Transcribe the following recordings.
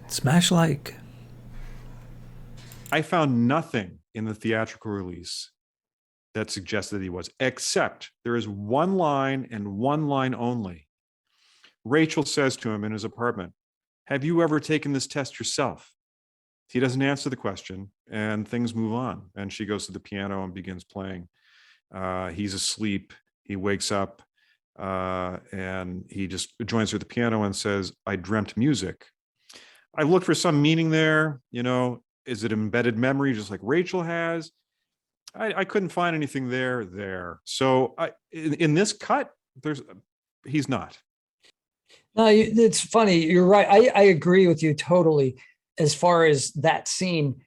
Smash like. I found nothing in the theatrical release that suggests that he was, except there is one line and one line only. Rachel says to him in his apartment, "Have you ever taken this test yourself?" He doesn't answer the question, and things move on. And she goes to the piano and begins playing. He's asleep. He wakes up, and he just joins her at the piano and says, "I dreamt music." I looked for some meaning there. Is it embedded memory, just like Rachel has? I couldn't find anything there. So in this cut, he's not. No, it's funny. You're right. I agree with you totally. As far as that scene,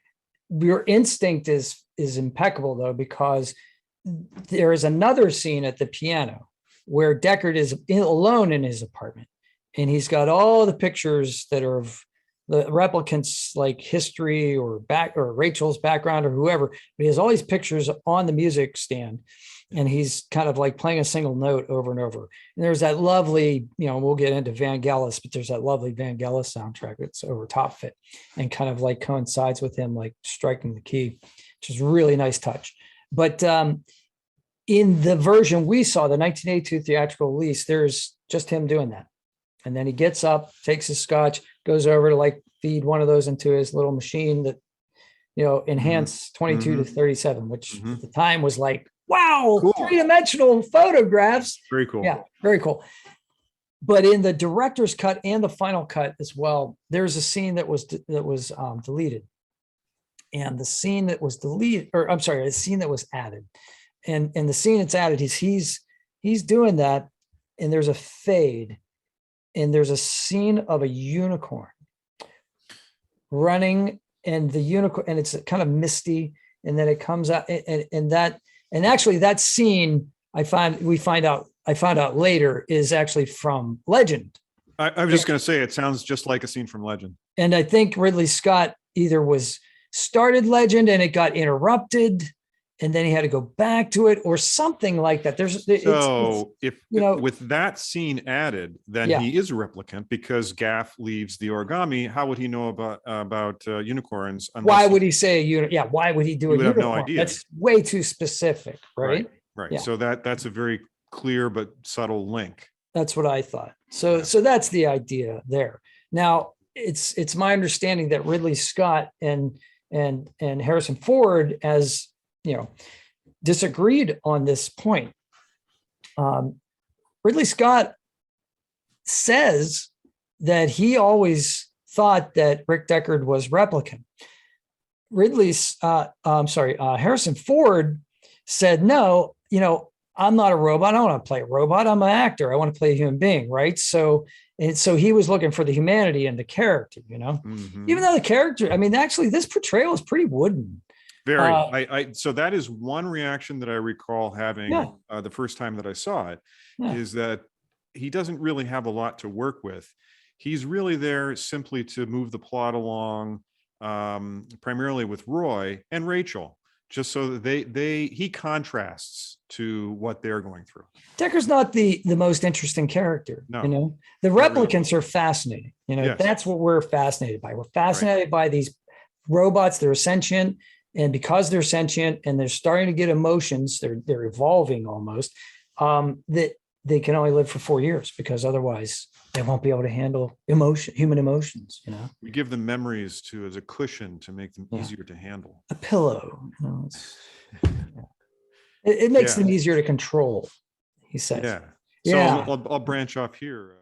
your instinct is impeccable though, because there is another scene at the piano where Deckard is alone in his apartment, and he's got all the pictures that are of the replicants, like history or Rachel's background or whoever. But he has all these pictures on the music stand, and he's kind of like playing a single note over and over. And there's that lovely, we'll get into Vangelis, but there's that lovely Vangelis soundtrack that's over top of it and kind of like coincides with him like striking the key, which is a really nice touch. But in the version we saw, the 1982 theatrical release, there's just him doing that. And then he gets up, takes his scotch, goes over to like feed one of those into his little machine that, enhance 22 to 37, which at the time was like, wow, cool. Three-dimensional photographs. Very cool. Yeah, very cool. But in the director's cut and the final cut as well, there's a scene that was deleted. And the scene that was deleted, the scene that was added. And the scene that's added is he's doing that, and there's a fade. And there's a scene of a unicorn running, and the unicorn, and it's kind of misty, and then it comes out, and actually that scene I found out later is actually from Legend. I was just going to say, it sounds just like a scene from Legend. And I think Ridley Scott either started Legend and it got interrupted, and then he had to go back to it or something like that. If with that scene added, then he is a replicant, because Gaff leaves the origami. How would he know about unicorns? Why would he say why would he do a unicorn? No idea. That's way too specific, right? Right. Yeah. So that's a very clear but subtle link. That's what I thought. So that's the idea there. Now it's my understanding that Ridley Scott and Harrison Ford, as disagreed on this point. Ridley Scott says that he always thought that Rick Deckard was replicant. Harrison Ford said, no, I'm not a robot. I don't want to play a robot. I'm an actor. I want to play a human being, right? So he was looking for the humanity in the character, even though the character, actually this portrayal is pretty wooden. Very. So that is one reaction that I recall having the first time that I saw it, is that he doesn't really have a lot to work with. He's really there simply to move the plot along, primarily with Roy and Rachel, just so that he contrasts to what they're going through. Decker's not the most interesting character. No, the replicants are fascinating. Yes. That's what we're fascinated by. We're fascinated by these robots that are sentient. And because they're sentient and they're starting to get emotions, they're evolving almost, that they can only live for 4 years, because otherwise they won't be able to handle human emotions. We give them memories as a cushion to make them easier to handle. A pillow. It makes them easier to control, he says. Yeah. So I'll branch off here.